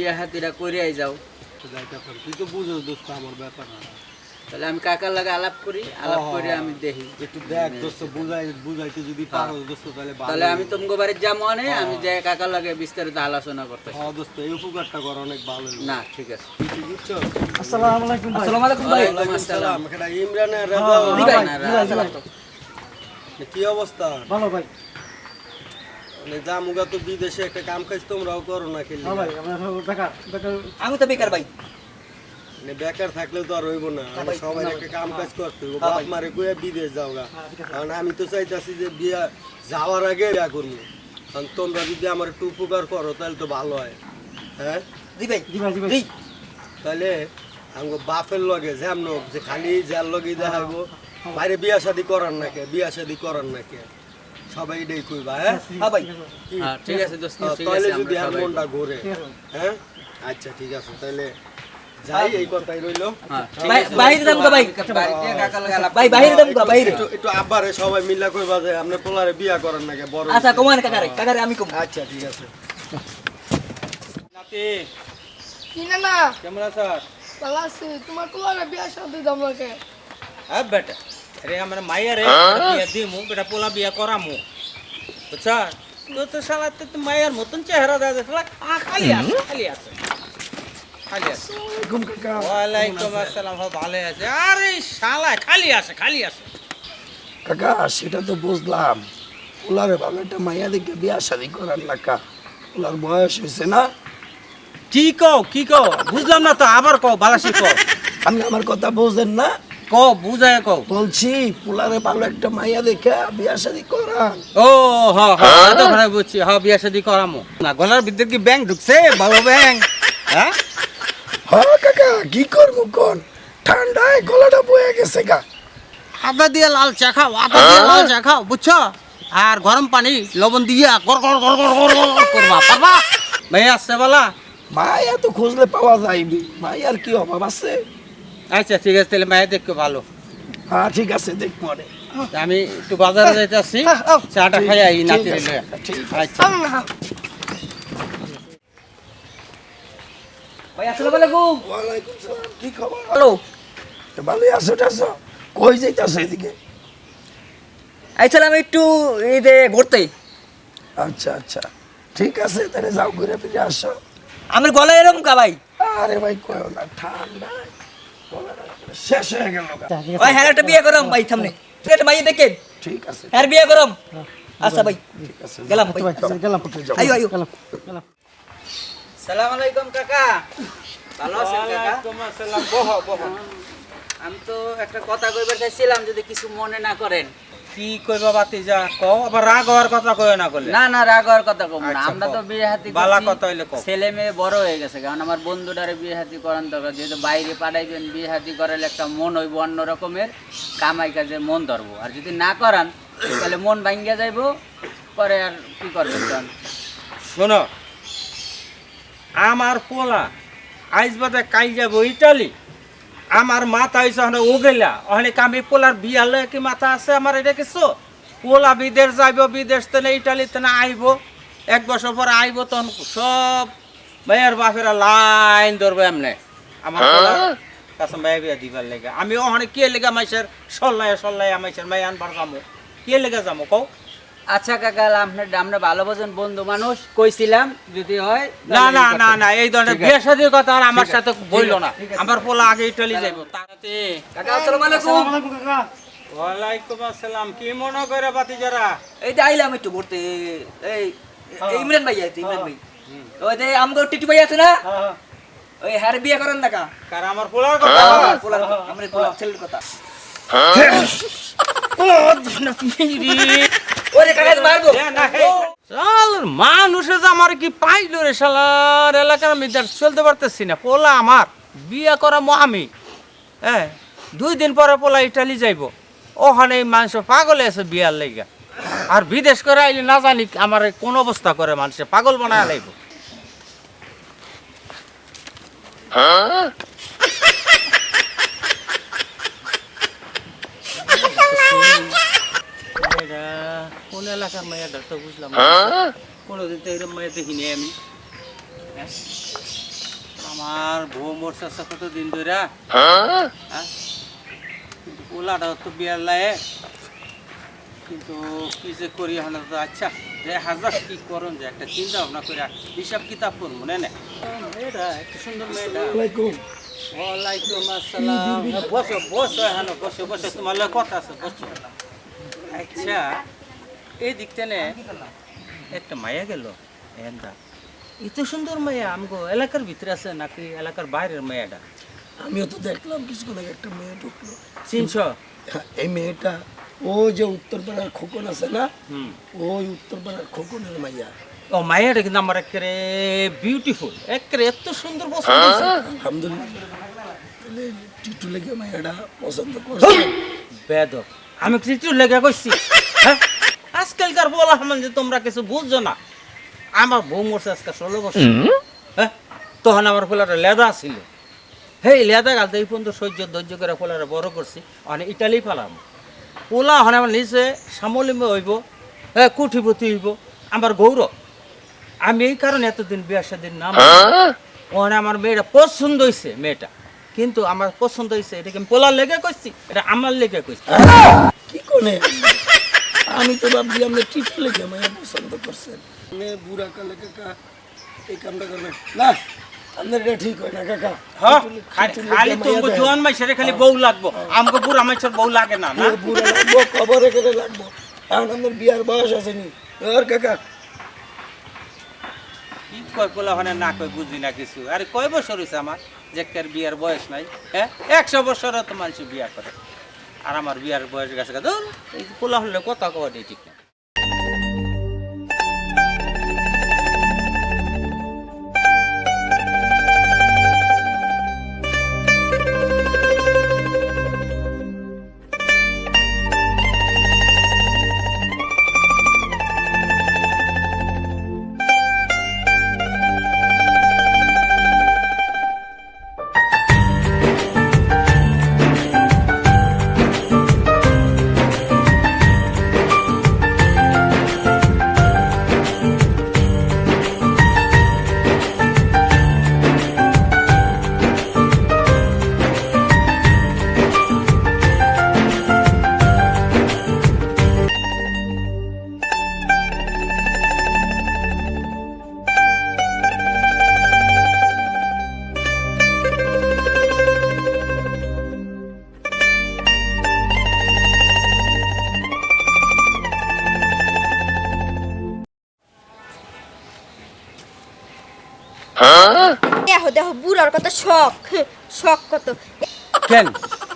বিয়ে হাতিরা করিয়াই যাও। তুই তো বুঝোস দোস্ত আমার ব্যাপার। তাহলে আমি কাকার লাগে আলাপ করি, আলাপ করে আমি দেখি একটু দেখ দোস্ত, বুঝাইতে যদি পারো দোস্ত তাহলে আমি তোমাকে বাড়ির যাবো মানে আমি যাই কাকার লাগে বিস্তারিত আলোচনা করতে। হ্যাঁ দোস্ত, এই উপকারটা কর, অনেক ভালো। না ঠিক আছে। বুঝছো? আসসালামু আলাইকুম ভাই। আসসালামু আলাইকুম ভাই। ওয়ালাইকুম আসসালাম। এটা ইমরানের রাজা। কি অবস্থা? ভালো ভাই। মানে জামুগা তো বিদেশে একটা কাম কাজ তোমরাও করো না খেলে। হ্যাঁ ভাই, আমরা বেকার বেকার। আমি তো বেকার ভাই। মানে বেকার থাকলে তো আর হইব না, সবাই একটা কাম কাজ করতে হইব। বাপ মারে কইয়া বিদেশ যাওগা, কারণ আমি তো চাইতাছি যে বিয়া যাওয়ার আগে বিয়া করবো। কারণ তোমরা যদি আমার একটু উপকার করো তাহলে তো ভালো হয়। হ্যাঁ জি ভাই, জি ভাই, জি ভাই। তাহলে আমাকে বাপের লগে যেমন যে খালি যার লগে দেখাবো বাইরে বিয়া শাদি করার নাকি, বিয়া শাদি করার নাকি, সবাই এটাই কইবা। হ্যাঁ ভাই ঠিক আছে দোস্ত, ঠিক তাহলে আছে। যদি আমার মনটা ঘুরে। হ্যাঁ আচ্ছা ঠিক আছে, তাহলে যাই, এই কথাই রইলো। ভাই বাইরে দাম গো ভাই, বাড়িতে কাকার লাগে আলাপ। ভাই বাইরে দাম গো বাইরে। একটু আব্বারে সবাই মিলা কইবা যে আপনি পোলারে বিয়া করার নাকি বড়। আচ্ছা কমান কাকারে আমি কম। আচ্ছা ঠিক আছে। নাতি কি না কেমন আছো? ভালো আছি। তোমার পোলারে বিয়া শাদি দাম লাগে। হ্যাঁ বেটা, আরে আমার মাইয়া রে বিয়া দিমু, বেটা পোলা বিয়া করামু, বুঝছা? তো শালা তো মায়ের মতন চেহারা দেয়, শালা খালি আছে খালি আছে খালি আছে। ওয়ালাইকুম আসসালাম। ভালো আছে? আরে শালা খালি আছে খালি আছে। কাকা সেটা তো বুঝলাম, ওলারে ভালো একটা মাইয়া দেখে বিয়া শাদি করার লাকা, ওলার বয়স হয়েছে না। কি কও বুঝলাম না তো, আবার কও বালাসি কও। আপনি আমার কথা বুঝলেন না? কও বুঝায় কও। বলছি পোলারে ভালো একটা মাইয়া দেখে বিয়া শাদি করান। ও তো ভালো বুঝছি। বিয়া শাদি করামু না। গলার ভিতরে কি ব্যাং ঢুকছে? ভালো ব্যাং? হ্যাঁ কাকা কি করবো কোন, ঠান্ডায় গলাটা বয়ে গেছে গা। আদা দিয়ে লাল চা খাও, আদা দিয়ে লাল চা খাও, বুঝছো? আর গরম পানি লবণ দিয়া গড় গড় গড় গড় গড় গড় করবা, পারবা? ভাই আসছে বলা? মাইয়া তো খুঁজলে পাওয়া যাইবি, মাইয়ার কি অভাব আছে। আচ্ছা ঠিক আছে, তাহলে মায়ের দেখতে ভালো। হ্যাঁ ঠিক আছে, দেখবো রে। আমি একটু বাজারে যাইতে আসছি, চাটা খাই আই নাতি। আচ্ছা ভাই আসসালামু আলাইকুম। ওয়ালাইকুম সালাম, কি খবর? হ্যালো। তো ভালোই আছো টাছো? কই যাইতাছো এদিকে? আইছিলাম একটু ঈদে ঘুরতে। আচ্ছা আচ্ছা ঠিক আছে, তাহলে যাও ঘুরে ফিরে আসো। আমার গলায় এরকম কা ভাই? আরে ভাই কয়ও না, ঠান্ডা গলাটা শেষ হয়ে গেল গা। ভাই হ্যাঁ একটা বিয়ে করম ভাই সামনে। একটা মাইয়ে দেখেন। ঠিক আছে হ্যাঁ বিয়ে করম। আচ্ছা ভাই ঠিক আছে, গেলাম ভাই। গেলাম যাও। আইও আইও। গেলাম। সালাম আলাইকুম কাকা। ভালো আছেন কাকা? ওয়ালাইকুম আসসালাম। বহ আমি তো একটা কথা কইবার চাইছিলাম, যদি কিছু মনে না করেন। কি কইবা বাতি যা কও, আবার রাগ হওয়ার কথা কই না করলে। না রাগ হওয়ার কথা কম না। আচ্ছা, আমরা তো কও। বিয়ে হাতি বালা করছি, কথা হইলে কও। ছেলে মেয়ে বড় হয়ে গেছে, কারণ আমার বন্ধুটারে বিয়ে হাতি করান দরকার। যেহেতু বাইরে পাঠাইবেন, বিয়ে হাতি করালে একটা মন হইব অন্য রকমের, কামাই কাজে মন ধরবো। আর যদি না করান তাহলে মন ভাঙ্গিয়া যাইব, পরে আর কি করবেন তখন? শোনো, আমার পোলা আইজ বাদে কাল যাবো ইটালি। আমার মাথা হয়েছে ওখানে ও গেলা, ওখানে কামি পোলার বিয়া লয়ে কি মাথা আছে আমার? এটা কিছু পোলা বিদেশ যাইব, বিদেশ তেনে ইটালি তেনে আইব, 1 বছর পরে আইব, তখন সব মেয়ের বাপেরা লাইন ধরবে এমনি আমার পোলার কাছে মেয়ে বিয়া দিবার লেগে। আমি ওখানে কে লেগে মাইসের সল্লাই মাইসের মেয়ে আনবার যাবো, কে লেগে যাবো কও? আচ্ছা কাকা, আমরা ভালো বোঝেন বন্ধু মানুষ, কইছিলাম যদি হয়। না এই ধরনের বিয়ে শাদীর কথা আর আমার সাথে বইলো না। আমার পোলা আগে ইটালি যাইব। কাকা আসসালামু আলাইকুম। কাকা ওয়ালাইকুম আসসালাম। কি মনে করে বাতি যারা? এই যে আইলাম একটু ঘুরতে। এই ইমরান ভাই আছে, ইমরান ভাই। ওই যে আমগো টিটু ভাই আছে না, হ্যাঁ ওই হ্যার বিয়ে করেন না কা? কার আমার পোলার কথা? আমার পোলা ছেলের কথা। ওরে কাকা মারবো মানুষে যে আমার কি পাইলো রে, শালার এলাকার আমি চলতে পারতেছি না। পোলা আমার বিয়ে করা আমি, হ্যাঁ 2 দিন পরে পোলা ইটালি যাইব, ওখানে মানুষ পাগল আছে বিয়ার লেগা। আর বিদেশ করে আইলে না জানি আমার কোন অবস্থা করে, মানুষে পাগল বানায় লাইব। কোন এলাকার মেয়েটা তো বুঝলাম না, কোনোদিন তো এরকম মেয়ে দেখিনি আমি। আমার বউ মরছে কতদিন ধরে, হ্যাঁ? কিন্তু পোলাটা তো বিয়ার লাগে, কিন্তু কি যে করি এখন তো। আচ্ছা যে হাজার কি করুন, যে একটা চিন্তা ভাবনা করে হিসাব কিতাব করবো না। মেয়েটা এত সুন্দর মেয়েটা। ওয়ালাইকুম। ওয়ালাইকুম আসসালাম। বসো বসো, হ্যাঁ বসো বসো, তোমার লগে কথা আছে, বসো। আচ্ছা এই দিক থেকে একটা মায়া গেল, এন্দা এত সুন্দর মায়া আমগো এলাকার ভিতরে আছে নাকি এলাকার বাইরের মায়াটা? আমিও তো দেখলাম কিছুক্ষণ আগে একটা মেয়ে ঢুকলো। চিনছ? এই মেয়েটা ও যে উত্তরপাড়ার খোকন আছে না, হুম। ওই উত্তরপাড়ার খোকনের মাইয়া। ও মায়াটা কিন্তু আমার একেবারে বিউটিফুল, একেবারে এত সুন্দর পছন্দ হয়েছে। আলহামদুলিল্লাহ। তাহলে টিটু লেগে মাইয়াটা পছন্দ করছে। বেদ আমি কিছু লেগে কইছি, হ্যাঁ? আজকালকার বলা হামান যে তোমরা কিছু বুঝছো না। আমার বউ মরছে আজকে 16 বছর, হ্যাঁ? তখন আমার পোলাটা লেদা ছিল। হেই লেদা গালতে এই পর্যন্ত ধৈর্য করে পোলাটা বড় করছি, মানে ইটালি পালাম। পোলা হন আমার নিচে সামলিমে হইব, হ্যাঁ, কুঠিপতি হইব, আমার গৌরব। আমি এই কারণে এতদিন বিয়ার সাদিন নাম ওখানে আমার মেয়েটা পছন্দ হয়েছে, মেয়েটা কিন্তু আমার পছন্দ হয়েছে, এটা কি আমি পোলার লেগে করছি, এটা আমার লেগে করছি। কি কোনে? আমি তো ভাবছি আপনি টিটু লেগে মাইয়া পছন্দ করছেন। আপনি বুড়া কালে কাকা এই কামটা করবেন না, আপনার এটা ঠিক হয় না কাকা। হ্যাঁ, টিটু লেগে খালি মাইয়া তো দেয়। জোয়ান মাইসের খালি বউ লাগবো, আমাকে বুড়া মাইসের বউ লাগে না, না? বুড়া লাগবো, কবরে কেটে লাগবো। এখন আপনার বিয়ার বয়স আসেনি আর কাকা। কি কয় পোলা ওখানে না কয় বুঝি না কিছু। আরে কয় বছর হয়েছে আমার যে কার বিয়ার বয়স নাই, হ্যাঁ? 100 বছরও তো মানুষ বিয়া করে, আর আমার বিয়ার বয়স গেছে গা। ধুর, এই পোলা হলে কথা কওয়া ঠিক না। দেখো দেখো বুড়ার কত শখ, শখ কত। কেন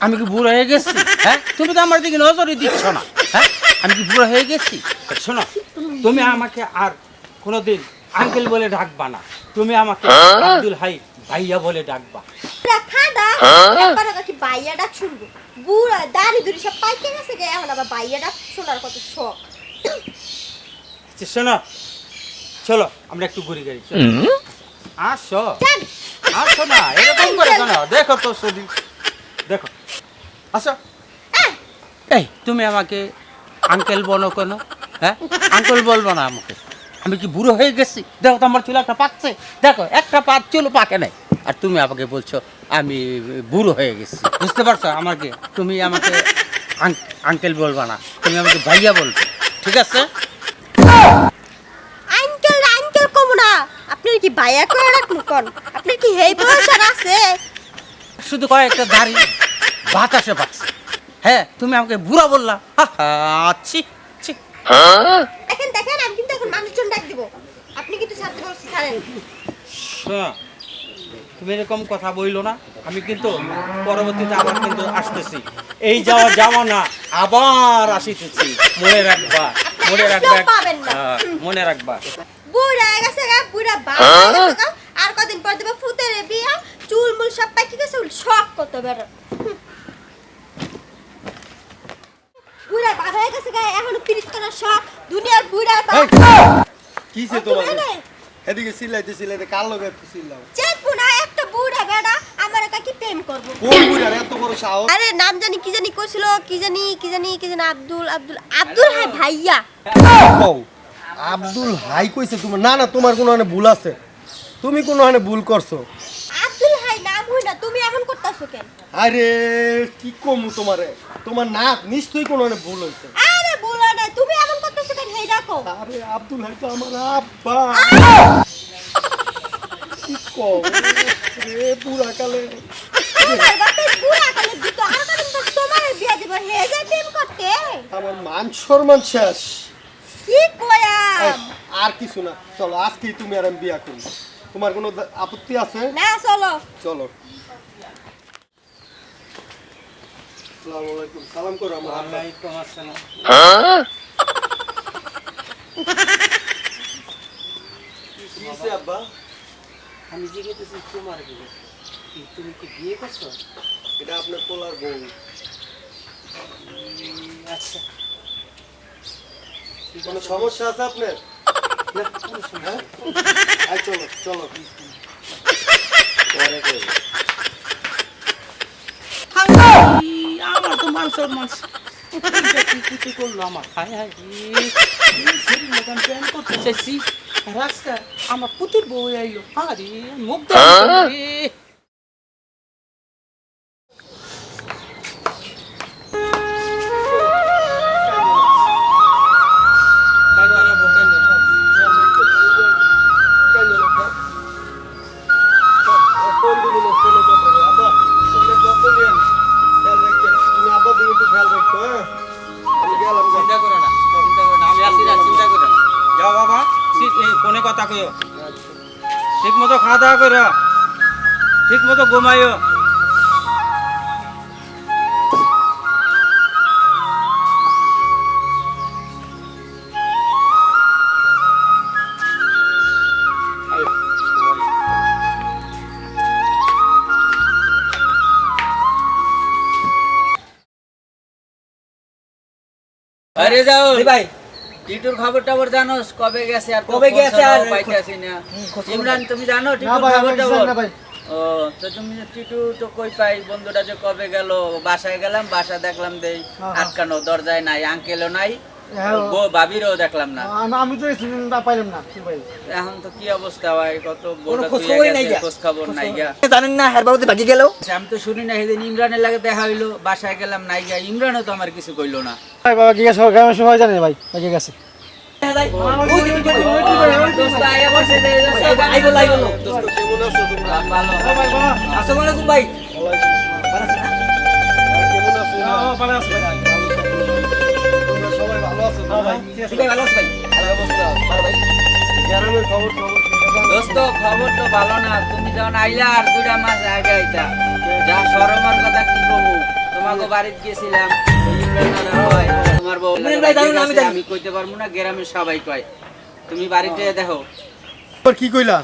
আমি কি বুড়ো হয়ে গেছি? হ্যাঁ, তুমি তো আমার দিকে নজরই দিচ্ছ না। হ্যাঁ, আমি কি বুড়ো হয়ে গেছি? শোনো, তুমি আমাকে আর কোনোদিন আঙ্কেল বলে ডাকবা না, তুমি আমাকে আব্দুল হাই ভাইয়া বলে ডাকবা। খাদা একবার কি বাইয়া ডাক শুনবো? বুড়া দাড়ি দুড়ি সব পাইকে গেছে গে, এখন আবার বাইয়া ডাক শোনার কত শখ। আচ্ছা, শোনো, চলো আমরা একটু ঘুরে গাড়ি আসো। যান। আসো না, এরকম করে কেন? দেখো তো শুধু দেখো, আসো। এই তুমি আমাকে আঙ্কেল বলো কেন? হ্যাঁ, আঙ্কেল বলবো না আমাকে, আমি কি বুড়ো হয়ে গেছি? দেখো তো আমার চুল একটা পাকছে, দেখো একটা পাত চুল পাকে নাই, আর তুমি আমাকে বলছো আমি বুড়ো হয়ে গেছি। বুঝতে পারছো আমাকে? তুমি আমাকে আঙ্কেল বলবা না, তুমি আমাকে ভাইয়া বলবে, ঠিক আছে? আঙ্কেল আঙ্কেল কমু না, আপনার কি বাইয়া করে রাখবো কোন? আপনার কি হেই বয়স আর আছে? শুধু কয়েকটা দাড়ি বাতাসে পাচ্ছে, হ্যাঁ তুমি আমাকে বুড়া বললা। আচ্ছি ছি। দেখেন দেখেন, আমি কিন্তু এখন মানুষজন ডাক দিব, আপনি কিন্তু ছাত্র বলছি ছাড়েন। শোনো, তুমি এরকম কথা বইলো না, আমি কিন্তু পরবর্তীতে আবার কিন্তু আসতেছি, এই যাওয়া না আবার আসিতেছি, মনে রাখবা, মনে রাখবা, পাবেন না। মনে রাখবা। বুড়া হয়ে গেছে গা, বুড়া বাবা হয়ে গেছে গা, আর কদিন পর দেব ফুতের বিয়া, চুল মুল সব পাইকে গেছে, শখ কত বের। বুড়া বাবা হয়ে গেছে গা, এখন পিরিত করার শখ, দুনিয়ার বুড়া কিসে তোমাদের এদিকে সিলাইতে সিলাইতে কার লগে একটু সিলাও? চেতবো না, একটা বুড়া বেড়া আমার একা কি প্রেম করবো? কোন বুড়ার এত বড় সাহস? আরে নাম জানি কি জানি কইছিল, কি জানি আব্দুল আব্দুল আব্দুল হ্যাঁ ভাইয়া। কও আব্দুল হাই কইছে তোমার? না না, তোমার কোনো ভুল আছে, তুমি কোনো ভুল করছো। আব্দুল করতেছো কেন? আরে কি কমু তোমারে, তোমার নাক নিশ্চয়ই কোনো ভুল হয়েছে। আরে বলো না, তুমি এমন করতেছো কেন? হেই দেখো। আরে আব্দুল হাই তো আমার আব্বা। কি কম রে বুড়া কালে। তোমার বাপে পুরা কালে দিত আর কদিন পর তোমার বিয়া দিব, হে যে প্রেম করতে। আমার মান সম্মান শেষ। কি কয়াম? আর কিছু না, চলো আজকেই তুমি আর আমি বিয়া করি। তোমার কোনো আপত্তি আছে? না চলো। চলো। আসসালামু আলাইকুম, সালাম করো আমার আব্বা। ওয়ালাইকুম আসসালাম। কি হইছে আব্বা? আমি জিজ্ঞেস তোমার বিয়ে, তুমি কি বিয়ে করছো? এটা আপনার পোলার বউ। আচ্ছা, কোনো সমস্যা আছে আপনার? না কোনো সমস্যা নেই। আয় চলো চলো। আমার তো মানুষের মানুষ কি করলো আমার, হায় হায় মতন প্যান করতে চাইছি, রাস্তা আমার পুতুর বউ আইলো, আরে মুখ দেখে চিন্তা করো না, আমি আছি না, চিন্তা করো না। যাও বাবা, ফোনে কথা কইও, ঠিক মতো খাওয়া দাওয়া করো, ঠিক মতো ঘুমাইও। আরে যাও ভাই টিটুর খবর টবর জানোস কবে গেছে আর কবে গেছে আর পাইতাছি না। ইমরান তুমি জানো না টিটুর ভাই খবর আমি টবর? না ভাই। ও তো তুমি টিটু তো কই পাই, বন্ধুটা যে কবে গেল, বাসায় গেলাম, বাসা দেখলাম দেই হ্যাঁ। আটকানো, দরজায় নাই, আঙ্কেলও নাই, হ্যাঁ, বউ ভাবিরও দেখলাম না। আমি তো না পাইলাম না কি ভাই। এখন তো কি অবস্থা ভাই, কত বড় খোঁজ খবরই নাই গা। খোঁজ খবর নাই গা। জানেন না হের বাবুতে বাকি গেল। আমি তো শুনি না, সেদিন ইমরানের লাগে দেখা হইলো, বাসায় গেলাম নাই গা, ইমরানও তো আমার কিছু কইলো না। ভাই বাবা কি গেছে, গ্রামের সবাই জানে ভাই বাকি গেছে। দোস্ত আয়া বসে দে, দোস্ত দোস্ত কেমন আছো তোমরা? ভালো। আসসালামু আলাইকুম ভাই। কেমন আছো? ভালো আছি ভাই। তোমরা সবাই ভালো আছো তো? ভাই ঠিক আছে ভালো আছি ভাই। ভালো অবস্থা? ভালো ভাই। গ্রামের খবর খবর দোস্ত খবর তো ভালো না, তুমি যখন আইলা আর 2টা মাস আগে আইতা, যা শরমের কথা কি কমু, তোমাকে বাড়িতে গেছিলাম, তোমার বউ আমি কইতে পারবো না, গ্রামের সবাই কয়, তুমি বাড়িতে দেখো। কি কইলা?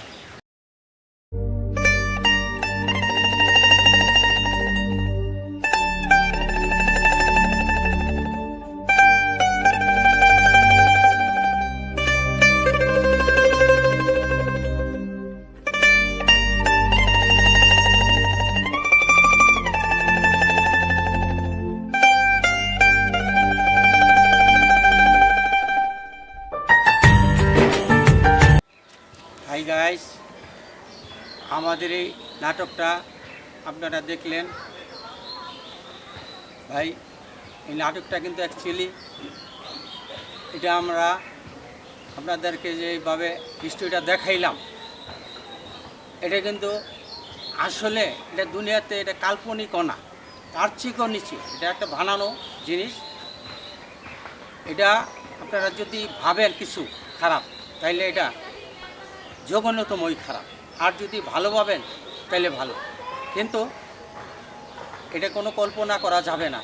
হাই গাইস, আমাদের এই নাটকটা আপনারা দেখলেন। ভাই এই নাটকটা কিন্তু অ্যাকচুয়ালি এটা আমরা আপনাদেরকে যেভাবে হিস্ট্রিটা দেখাইলাম, এটা কিন্তু আসলে এটা দুনিয়াতে এটা কাল্পনিকও না, তার চেয়েও নিচে, এটা একটা বানানো জিনিস। এটা আপনারা যদি ভাবেন কিছু খারাপ, তাইলে এটা জঘন্যতমই খারাপ, আর যদি ভালো ভাবেন তাহলে ভালো, কিন্তু এটা কোনো কল্পনা করা যাবে না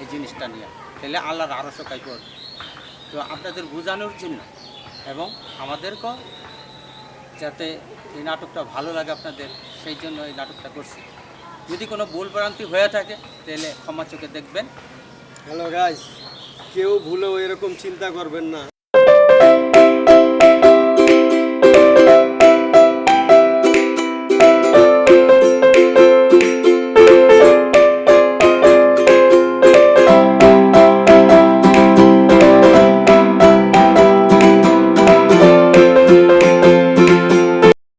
এই জিনিসটা নিয়ে, তাহলে আল্লাহর আরো সকাই করবে। তো আপনাদের বোঝানোর জন্য এবং আমাদেরকেও যাতে এই নাটকটা ভালো লাগে আপনাদের, সেই জন্য এই নাটকটা করছি। যদি কোনো ভুল ভ্রান্তি হয়ে থাকে তাহলে ক্ষমা চোখে দেখবেন। হ্যালো গাইস, কেউ ভুলেও এরকম চিন্তা করবেন না